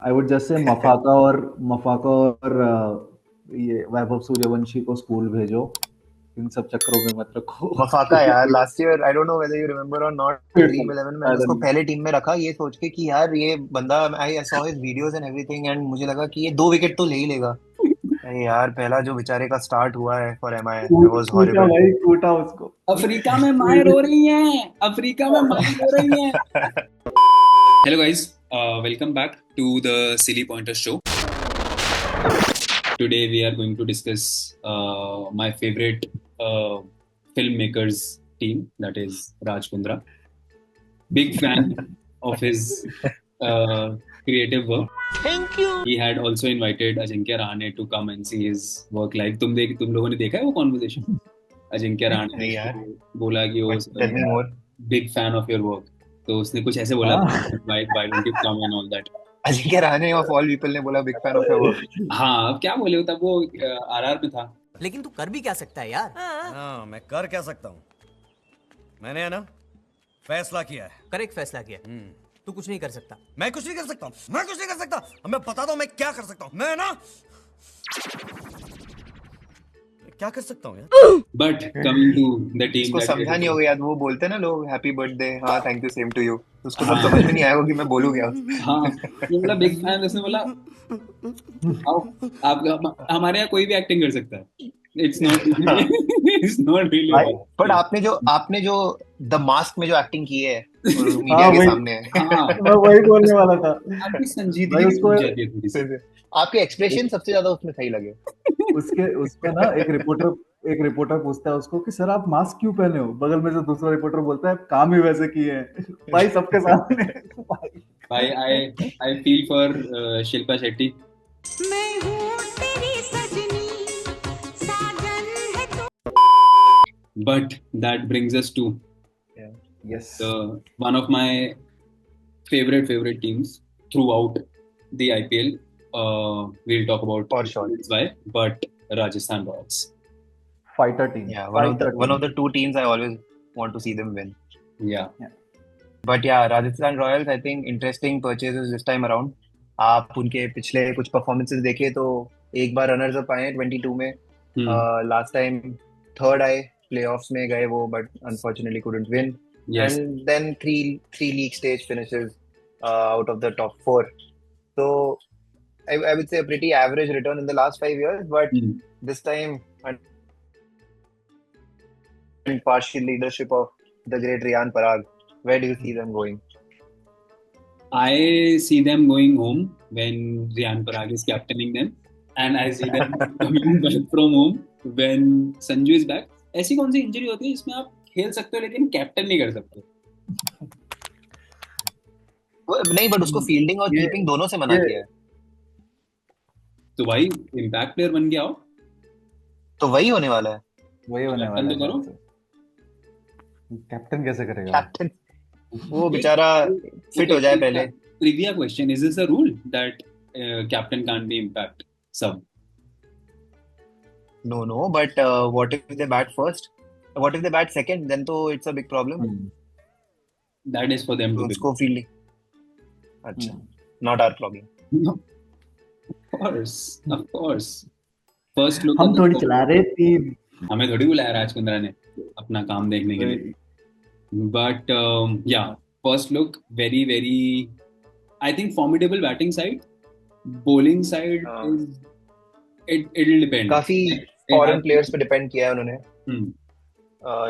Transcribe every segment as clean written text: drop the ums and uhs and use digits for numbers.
I would just say Maphaka और ये वैभव सूर्यवंशी को स्कूल भेजो, इन सब चक्करों में मत रखो। मफाका यार, last year I don't know whether you remember और नॉट, ड्रीम 11 I मैंने उसको don't know. पहले टीम में रखा ये सोच के कि यार ये बंदा, I saw his videos and everything and मुझे लगा कि ये 2 विकेट तो ले ही लेगा। अरे यार पहला जो बेचारे का स्टार्ट हुआ है फॉर एमआई, इट वाज कूटा हॉरिबल। भाई, कूटा उसको। अफ्रीका में माएँ रो रही हैं, अफ्रीका में माएँ रो रही हैं। Hello guys, welcome back to the Silly Pointer Show. Today we are going to discuss my favorite filmmakers team, that is Raj Kundra. Big fan of his creative work. Thank you. He had also invited Ajinkya Rahane to come and see his work live. तुम लोगों ने देखा है वो conversation? Ajinkya Rane नहीं यार, ने बोला कि वो but tell me more. Big fan of your work, तो उसने कुछ ऐसे बोला हाँ, why don't you come and all that. Ajinkya Rahane of all people ने बोला big fan of your work. हाँ, अब क्या बोले, तब वो आरआर में था। लेकिन तू कर भी क्या सकता है यार। हाँ, मैं कर क्या सकता हूँ। मैंने है ना फैसला किया है। करेक्ट फैसला किया। तू कुछ नहीं कर सकता। मैं कुछ नहीं कर सकता हूँ, मैं कुछ नहीं कर सकता। अब मैं बताता हूँ मैं क्या कर सकता हूँ। मैं ना क्या कर सकता हूँ यार। But coming to the team उसको दैट समझा नहीं होगा यार, वो बोलते हैं ना लोग हैप्पी बर्थडे, हाँ thank you same to you, उसको तब समझ में नहीं आएगा कि मैं बोलूँ क्या। हाँ, ये बोला बिग फैन, उसने बोला आओ, आप हमारे यहाँ कोई भी एक्टिंग कर सकता है। इट्स नॉट इट्स नॉट भाई, रियली। बट आपने जो द मास्क में जो एक्टिंग की है मीडिया हाँ के भाई, सामने है। हाँ, मैं वही बोलने वाला था। आपकी भाई संजीदगी भी उसको, टूट जाती है थोड़ी सी। आपके एक्सप्रेशन सबसे ज्यादा उसमें सही लगे। उसके उसके ना एक रिपोर्टर पूछता है उसको कि सर आप मास्क क्यों पहने हो, बगल में से दूसरा रिपोर्टर बोलता है काम ही वैसे किए हैं। भाई सबके सामने। भाई, भाई I feel for Shilpa Shetty. मैं हूँ तेरी सजनी, साजन है तू। But that brings us to yes, one of my favorite teams throughout the IPL. We'll talk about For sure. reasons why, but Rajasthan Royals. Fighter team, Yeah, fighter one of team. the two teams I always want to see them win. Yeah. But yeah, Rajasthan Royals, I think interesting purchases this time around. आप उनके पिछले कुछ performances देखे तो एक बार runners up आए 22 में, Hmm. Last time third आए, प्लेऑफ्स में गए वो, but unfortunately couldn't win. Yes. And then three league stage finishes out of the top four. So I would say a pretty average return in the last 5 years, but Hmm. this time under partial leadership of the great Riyan Parag. Where do you see them going? I see them going home when Riyan Parag is captaining them, and I see them coming back from home when Sanju is back. ऐसी कौन सी injury होती है जिसमें आप खेल सकते हो लेकिन कैप्टन नहीं कर सकते? नहीं, बट उसको फील्डिंग और ये कीपिंग दोनों से मना ये किया है। तो भाई इम्पैक्ट प्लेयर बन गया हो, तो वही होने वाला है। वही होने कैप्टन वाला तो है करो। शायद से। कैप्टन कैसे करेगा वो? कैप्टन वो बेचारा फिट हो जाए पहले। Trivia question: is this a rule that captain can't be impact sub? No, but what if they bat first? What if they bat second? Then तो it's a big problem. That is for them तो to उसको fielding, अच्छा, not our problem. do. Of course. First look हम at the थोड़ी score. चला रहे team. हमें थोड़ी बुलाया राज कुंद्रा ने अपना काम देखने के लिए. But yeah, first look, very I think formidable batting side. Bowling side हाँ, is it'll depend. काफी They फॉरेन have प्लेयर्स पे डिपेंड किया है उन्होंने hmm.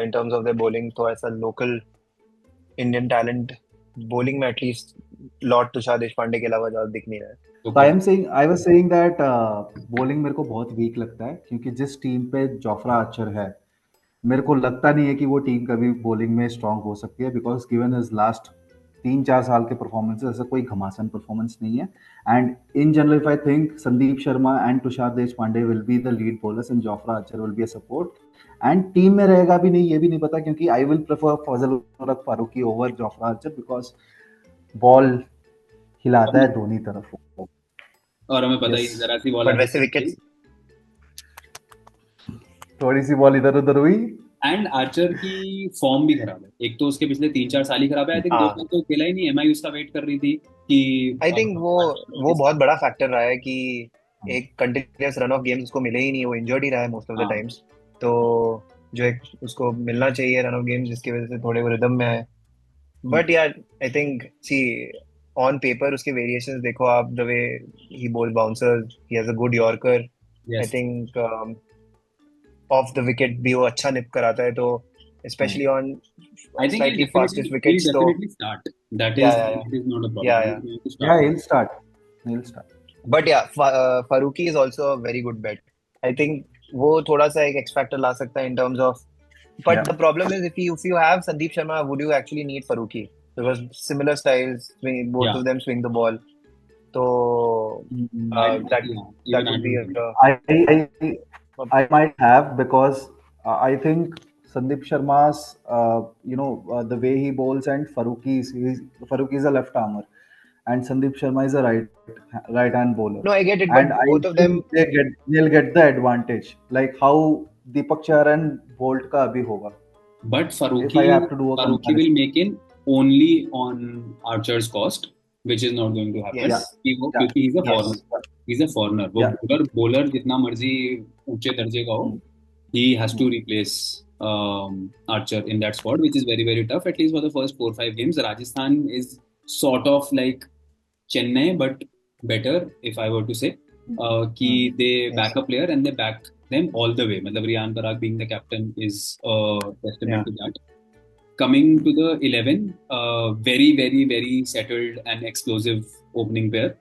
In terms of the bowling. तो ऐसा लोकल इंडियन टैलेंट बॉलिंग में एटलीस्ट लॉर्ड तुषार देशपांडे के अलावा ज्यादा दिख नहीं रहा है। तो I was saying that bowling मेरे को बहुत वीक लगता है, क्योंकि जिस टीम पे जोफ्रा आर्चर है, मेरे को लगता नहीं है कि वो टीम कभी बॉलिंग में स्ट्रांग हो सकती है, बिकॉज गिवन हिज लास्ट 3-4 साल के परफॉर्मेंसेस ऐसा कोई घमासान परफॉर्मेंस नहीं है। And in general if I think Sandeep Sharma and Tushar Deshpande will be the lead bowlers and Jofra Archer will be a support. And team में रहेगा भी नहीं, ये भी नहीं पता, क्योंकि I will prefer Fazal ur Farooqi over Jofra Archer, because ball हिलाता है दोनों तरफ। और हमें पता ही Yes. जरा सी बॉल बट वैसे विकेट्स, थोड़ी सी बॉल इधर उधर हुई। एंड आर्चर की फॉर्म भी खराब है। एक तो उसके पिछले 3-4 साल ही खराब है। आई थिंक 2 साल हाँ तो खेला ही नहीं। एमआई उसका वेट कर रही थी कि आई थिंक वो बहुत बड़ा फैक्टर रहा है कि एक कंटिन्यूअस रन ऑफ गेम्स उसको मिले ही नहीं, वो इंजर्ड ही रहा है मोस्ट ऑफ द हाँ। टाइम्स। तो जो एक उसको मिलना चाहिए रन ऑफ गेम्स, जिसकी वजह से थोड़े वो रिदम में आए। बट यार I think see on paper उसके वेरिएशंस देखो आप, the way he bowl bouncers, he has a good yorker. I Yes. Think of the wicket भी वो अच्छा निप कराता है, तो specially on I think slightly fastest wickets he'll तो definitely start. That या is या that is not a problem. या He's going to Yeah, start. he'll start. He'll start. But yeah Farooqui is also a very good bet. I think वो थोड़ा सा एक X factor ला सकता है in terms of, but Yeah. The problem is if you have Sandeep Sharma, would you actually need Faruqi? Because similar styles, both Yeah. of them swing the ball. So that Even I would be don't think. I might have, because I think Sandeep Sharma's the way he bowls, and Faruqi is a left armer, and Sandeep Sharma is a right hand bowler, no, I get it, and but I both of them, think they'll get the advantage, like how Deepak Chahar and Bolt ka abhi hoga. But If I have to do a Faruqi will make in only on Archer's cost, which is not going to happen. yes, क्योंकि he's a yes. foreigner. He's a foreigner. वो Yeah. bowler जितना मर्जी ऊंचे दर्जे का हो, he has to replace Archer in that spot, which is very very tough. At least for the first 4-5 games, Rajasthan is sort of like Chennai, but better, if I were to say. कि they back a player and they back them all the way. मतलब Riyan Parag being the captain is a testament to that. Coming to the 11, very very very settled and explosive opening pair,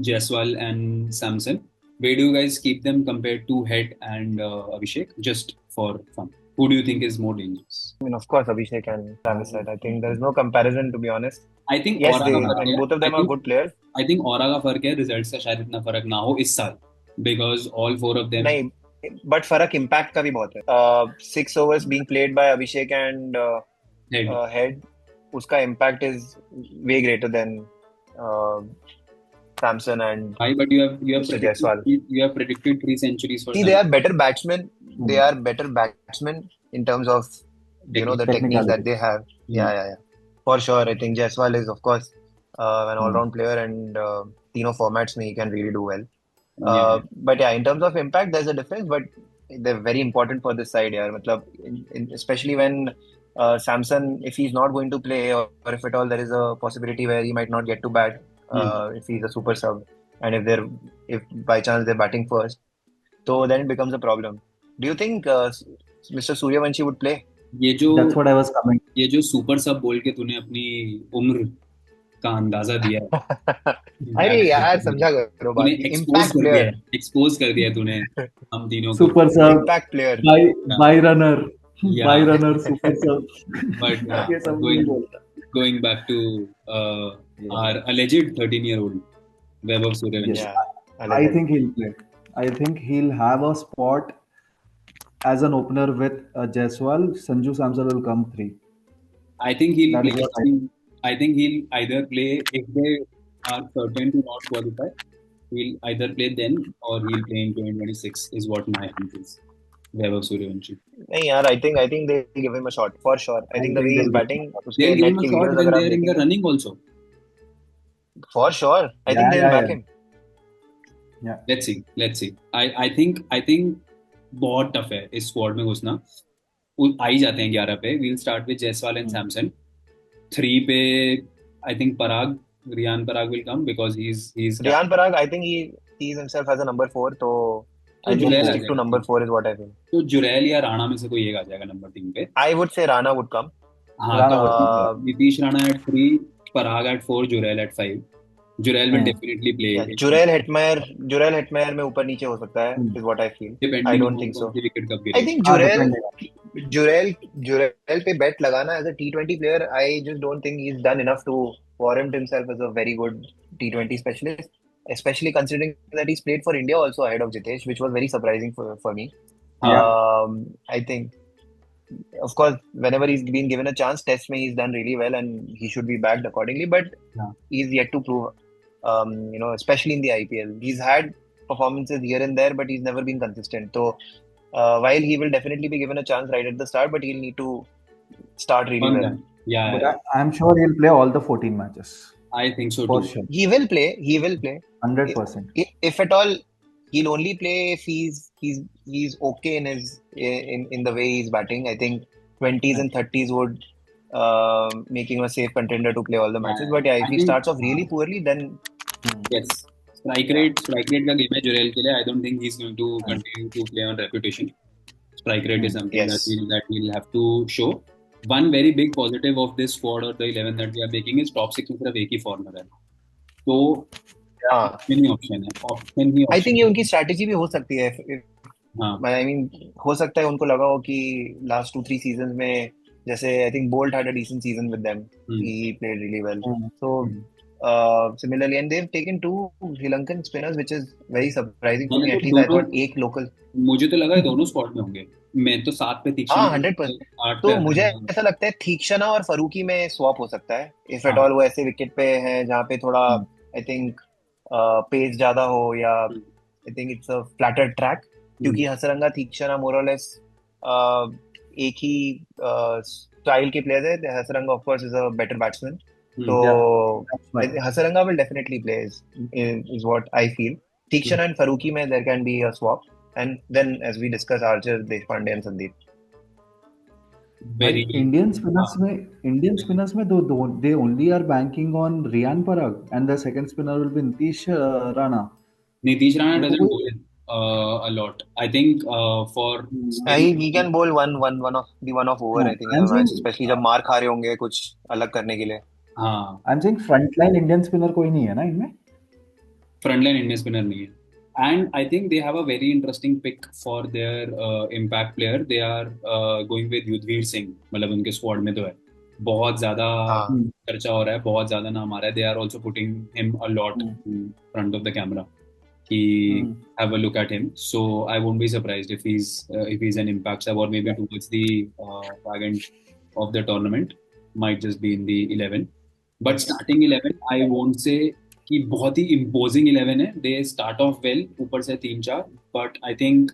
Jaiswal and Samson. Where do you guys keep them compared to Head and Abhishek? Just for fun, who do you think is more dangerous? I mean, of course, Abhishek and Travis Head. I think there's no comparison, to be honest. I think Yes, aura they, का फर्क and है. both of them are good players. I think aura का फर्क है, results का शायद इतना फर्क ना हो इस साल, because all four of them. नहीं, बट फर्क इम्पैक्ट का भी बहुत है। 6 overs being played by Abhishek and Head. Head, उसका impact is way greater than Samson and Why? But you have Mr. Jaiswal. predicted 3 centuries for See, they are better batsmen. They are better batsmen in terms of the techniques that they have. Yeah. For sure, I think Jaiswal is, of course, an all-round player, and तीनों formats में he can really do well. But yeah, in terms of impact, there's a difference, but they're very important for this side. Yeah, मतलब, especially when Samson, if he's not going to play, or if at all there is a possibility where he might not get to bat, if he's a super sub, and if by chance they're batting first, so then it becomes a problem. Do you think Mr. Suryavanshi would play? That's what I was coming. ये जो super सब बोल के तूने अपनी उम्र का अंदाजा दिया है, अरे यार समझा करो बात, इम्पैक्ट प्लेयर, एक्सपोज कर दिया तूने हम तीनों को. Super sub, impact player, by runner, super sub. But ये सब नहीं बोलता. going back to our alleged 13-year-old Vaibhav Suryavanshi. yeah, I think he'll play. I think he'll have a spot as an opener with Jaiswal. Sanju Samson will come 3. I think he'll That is play. what I think he'll either play if they are certain to not qualify. He'll either play then or he'll play in 2026. Is what my hunch is. Vaibhav Suryavanshi. नहीं यार, I think they'll give him a shot for sure. I think the way he's batting, उसके They'll give net him a की shot videos when अगर आप they're in the देखेंगे, running also. for sure. I think Yeah, they'll yeah, back yeah. him. Yeah. Let's see. I think बहुत tough है इस squad में घुसना. आ ही जाते हैं 11 पे. We'll start with Jaiswal and Samson. 3 पे I think Riyan Parag will come because he's Riyan Parag, I think he himself has a number 4, so I think Jurel he'll uh stick to जाएगा. number 4 is what I think. तो जुरैल या राणा में से कोई एक आ जाएगा number 3 पे. I would say Rana would come. हाँ, Rana तो Nitish Rana at 3, Parag at 4, Jurel at 5. Jurel will definitely play. Yeah, Jurel Hetmeyer में ऊपर नीचे हो सकता है, is what I feel. Depending I don't on think so. कौन सी wicket कब I गिरेगी. think Jurel पे bet लगाना as a T20 player, I just don't think he's done enough to warrant himself as a very good T20 specialist, especially considering that he's played for India also ahead of Jitesh, which was very surprising for me. I think, of course, whenever he's been given a chance, test में he's done really well and he should be backed accordingly, but he's yet to prove, especially in the IPL. He's had performances here and there, but he's never been consistent. So while he will definitely be given a chance right at the start, but he'll need to start really well. Yeah. But I'm sure he'll play all the 14 matches. I think so for too. sure, He will play. He will play. 100%. If at all, he'll only play if he's okay in his in the way he's batting. I think 20s and 30s would make him a safe contender to play all the matches. But yeah, if I he think starts off really poorly, then yes, strike rate का game है जुरेल के लिए. I don't think he's going to continue to play on reputation. Strike rate is something Yes. that we'll have to show. One very big positive of this squad or the 11 that we are making is top 6 में सिर्फ एक ही foreigner है. तो many option है. I think ये उनकी strategy भी हो सकती है. हाँ. I mean, हो सकता है उनको लगा हो कि last 2-3 seasons में जैसे I think Bolt had a decent season with them. He played really well. So similarly, and they've taken 2 Sri Lankan spinners, which is very surprising for me. At least I thought एक local. मुझे तो लगा दोनों squad में होंगे. मैं तो 7 पे तीक्ष्ण. हाँ 100%. तो मुझे ऐसा लगता है तीक्ष्णा और फरूकी में स्वैप हो सकता है. If at all वो ऐसे विकेट पे है जहाँ पे थोड़ा I think पेस ज्यादा हो या I think it's a flatter track. क्योंकि हसरंगा तीक्ष्णा more or less एक ही स्टाइल के प्लेयर्स है. Hasaranga of course is a better batsman. So Hasaranga will definitely play is what I feel. Tikshana and Faruqi mein there can be a swap, and then as we discuss Archer, Deshpande and Sandeep. Very Indian spinners में they only are banking on Riyan Parag, and the second spinner will be Nitish Rana. Nitish Rana doesn't bowl a lot. I think for he can bowl one off over. I think especially जब मार खा रहे होंगे कुछ अलग करने के लिए. हाँ. I'm saying frontline Indian spinner कोई नहीं है ना इनमें? Frontline Indian spinner नहीं है. And I think they have a very interesting pick for their impact player. They are going with Yudhvir Singh. मतलब उनके squad में तो है. बहुत ज़्यादा चर्चा हो रहा है, बहुत ज़्यादा नाम आ रहा है. They are also putting him a lot in front of the camera. Have a look at him. So I won't be surprised if he's an impact sub or maybe towards the fag end of the tournament. Might just be in the 11. But starting 11, I won't say कि बहुत ही imposing 11 है. They start off well, ऊपर से 3-4, but I think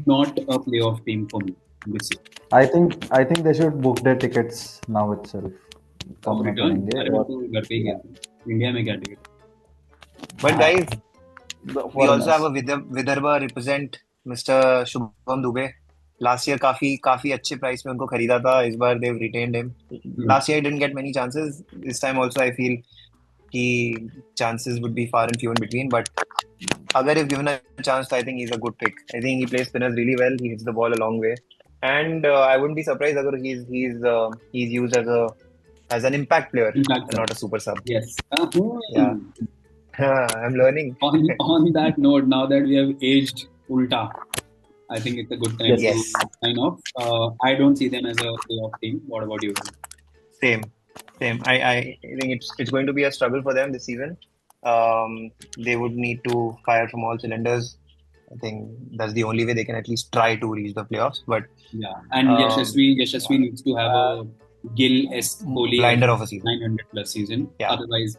not a playoff team for me this year. I think they should book their tickets now itself. Return? अरे वो तो घर पे ही गए थे. इंडिया में क्या ticket? But guys, we also have a Vidarbha represent Mr. Shubham Dubey. Last year काफी अच्छे प्राइस में उनको खरीदा था. इस बार they've retained him. Last year he didn't get many chances. This time also I feel कि chances would be far and few in between. But अगर if given a chance, I think he's a good pick. I think he plays spinners really well. He hits the ball a long way, and I wouldn't be surprised अगर he's used as an impact player and not a super sub. Yes. Yeah. I'm learning. On that note, now that we have aged ulta, I think it's a good time to sign off. I don't see them as a playoff team. What about you? Same. I think it's going to be a struggle for them this season. They would need to fire from all cylinders. I think that's the only way they can at least try to reach the playoffs. But yeah, and Yashasvi needs to have a Gill-esque Kohli blinder of a season, 900 plus season. Yeah. Otherwise,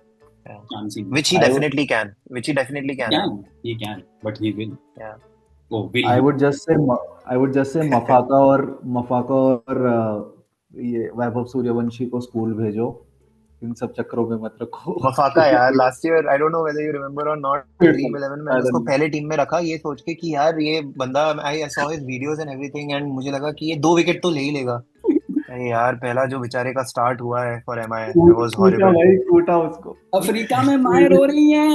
which he definitely can. He can, but he will. Yeah. Oh, will I would just say Mafaka और ये वैभव सूर्यवंशी को school भेजो. इन सब चक्करों में मत रखो. Maphaka यार, last year I don't know whether you remember or not, Dream 11 में उसको पहले टीम में रखा ये सोच के कि यार ये बंदा, I saw his videos and everything and मुझे लगा कि ये 2 विकेट तो ले ही लेगा. यार पहला जो बेचारे का स्टार्ट हुआ है for MI, it was horrible. टूटा उसको. अफ्रीका में मार हो रही है.